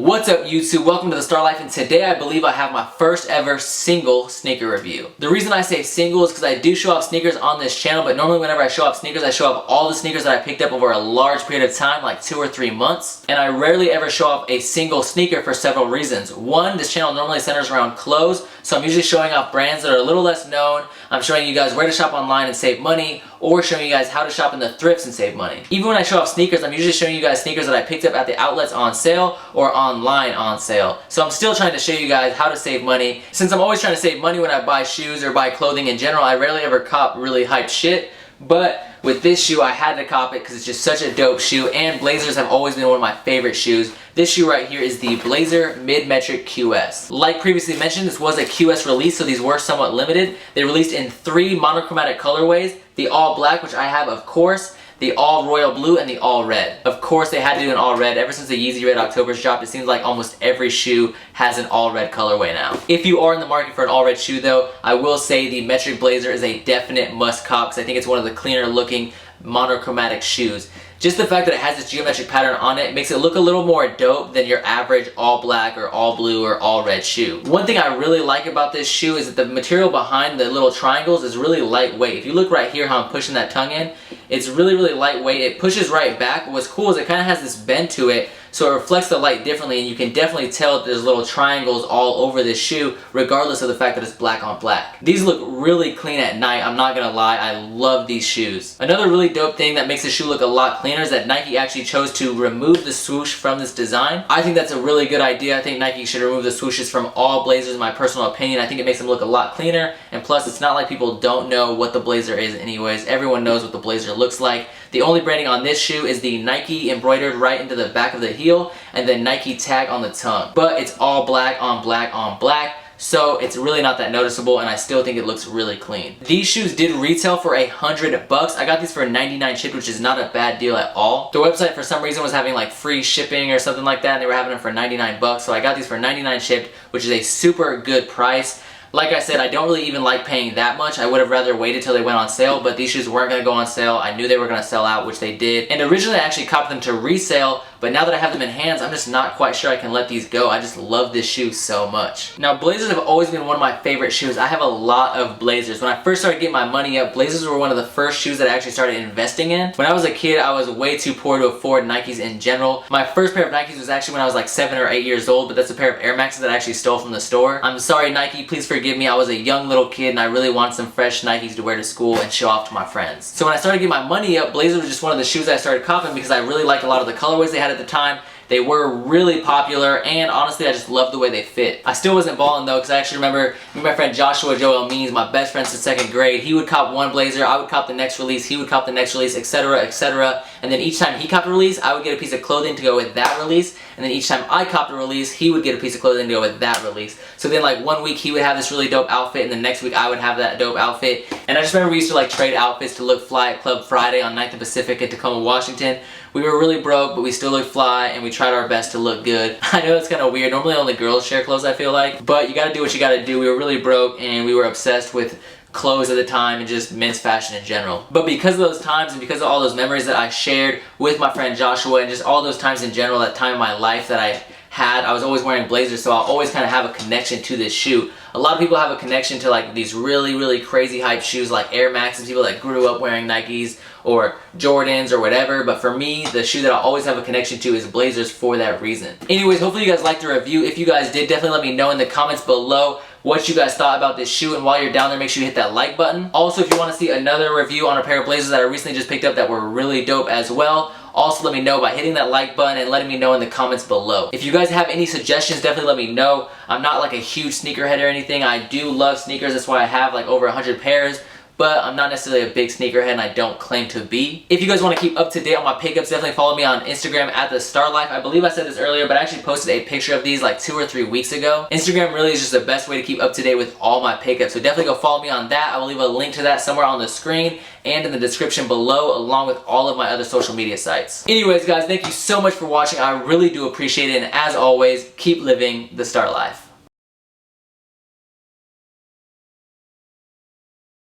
What's up YouTube? Welcome to the Starr Life, and today I believe I have my first ever single sneaker review. The reason I say single is because I do show off sneakers on this channel, but normally whenever I show off sneakers, I show off all the sneakers that I picked up over a large period of time, like 2 or 3 months. And I rarely ever show off a single sneaker for several reasons. One, this channel normally centers around clothes, so I'm usually showing off brands that are a little less known. I'm showing you guys where to shop online and save money, or showing you guys how to shop in the thrifts and save money. Even when I show off sneakers, I'm usually showing you guys sneakers that I picked up at the outlets on sale or online on sale. So I'm still trying to show you guys how to save money. Since I'm always trying to save money when I buy shoes or buy clothing in general, I rarely ever cop really hyped shit. But with this shoe, I had to cop it because it's just such a dope shoe, and Blazers have always been one of my favorite shoes. This shoe right here is the Blazer Mid-Metric QS. Like previously mentioned, this was a QS release, so these were somewhat limited. They released in 3 monochromatic colorways: the all black, which I have of course, the all royal blue, and the all red. Of course, they had to do an all red. Ever since the Yeezy Red October's dropped, it seems like almost every shoe has an all red colorway now. If you are in the market for an all red shoe though, I will say the Metric Blazer is a definite must cop because I think it's one of the cleaner looking monochromatic shoes. Just the fact that it has this geometric pattern on it makes it look a little more dope than your average all black or all blue or all red shoe. One thing I really like about this shoe is that the material behind the little triangles is really lightweight. If you look right here how I'm pushing that tongue in, it's really lightweight. It pushes right back, but what's cool is it kind of has this bend to it, so it reflects the light differently, and you can definitely tell that there's little triangles all over this shoe regardless of the fact that it's black on black. These look really clean at night, I'm not gonna lie. I love these shoes. Another really dope thing that makes the shoe look a lot cleaner is that Nike actually chose to remove the swoosh from this design. I think that's a really good idea. I think Nike should remove the swooshes from all Blazers in my personal opinion. I think it makes them look a lot cleaner, and plus it's not like people don't know what the Blazer is anyways. Everyone knows what the Blazer looks like. The only branding on this shoe is the Nike embroidered right into the back of the heel and the Nike tag on the tongue. But it's all black on black on black, so it's really not that noticeable, and I still think it looks really clean. These shoes did retail for $100. I got these for $99 shipped, which is not a bad deal at all. The website for some reason was having like free shipping or something like that, and they were having them for $99, so I got these for $99 shipped, which is a super good price. Like I said, I don't really even like paying that much. I would have rather waited till they went on sale, but these shoes weren't going to go on sale. I knew they were going to sell out, which they did. And originally I actually copied them to resale, but now that I have them in hands, I'm just not quite sure I can let these go. I just love this shoe so much. Now, Blazers have always been one of my favorite shoes. I have a lot of Blazers. When I first started getting my money up, Blazers were one of the first shoes that I actually started investing in. When I was a kid, I was way too poor to afford Nikes in general. My first pair of Nikes was actually when I was like 7 or 8 years old, but that's a pair of Air Maxes that I actually stole from the store. I'm sorry, Nike, please forgive me. I was a young little kid and I really wanted some fresh Nikes to wear to school and show off to my friends. So when I started getting my money up, Blazers was just one of the shoes I started copying because I really liked a lot of the colorways they had at the time. They were really popular, and honestly, I just loved the way they fit. I still wasn't balling though, because I actually remember me and my friend Joshua Joel Means, my best friend since 2nd grade, he would cop one Blazer, I would cop the next release, he would cop the next release, etc, etc. And then each time he copped a release, I would get a piece of clothing to go with that release, and then each time I copped a release, he would get a piece of clothing to go with that release. So then like one week he would have this really dope outfit, and the next week I would have that dope outfit. And I just remember we used to like trade outfits to look fly at Club Friday on 9th and Pacific in Tacoma, Washington. We were really broke, but we still looked fly, and we tried our best to look good. I know it's kind of weird. Normally only girls share clothes, I feel like. But you gotta do what you gotta do. We were really broke, and we were obsessed with clothes at the time and just men's fashion in general. But because of those times and because of all those memories that I shared with my friend Joshua and just all those times in general, that time in my life that I had, I was always wearing Blazers, so I'll always kind of have a connection to this shoe. A lot of people have a connection to like these really crazy hype shoes like Air Maxes, people that grew up wearing Nikes or Jordans or whatever, but for me, the shoe that I'll always have a connection to is Blazers for that reason. Anyways, hopefully you guys liked the review. If you guys did, definitely let me know in the comments below what you guys thought about this shoe, and while you're down there, make sure you hit that like button. Also, if you want to see another review on a pair of Blazers that I recently just picked up that were really dope as well, also let me know by hitting that like button and letting me know in the comments below. If you guys have any suggestions, definitely let me know. I'm not like a huge sneakerhead or anything. I do love sneakers, that's why I have like over 100 pairs. But I'm not necessarily a big sneakerhead, and I don't claim to be. If you guys want to keep up to date on my pickups, definitely follow me on Instagram at the Starr Life. I believe I said this earlier, but I actually posted a picture of these like 2 or 3 weeks ago. Instagram really is just the best way to keep up to date with all my pickups, so definitely go follow me on that. I will leave a link to that somewhere on the screen and in the description below, along with all of my other social media sites. Anyways guys, thank you so much for watching. I really do appreciate it, and as always, keep living the Starr Life.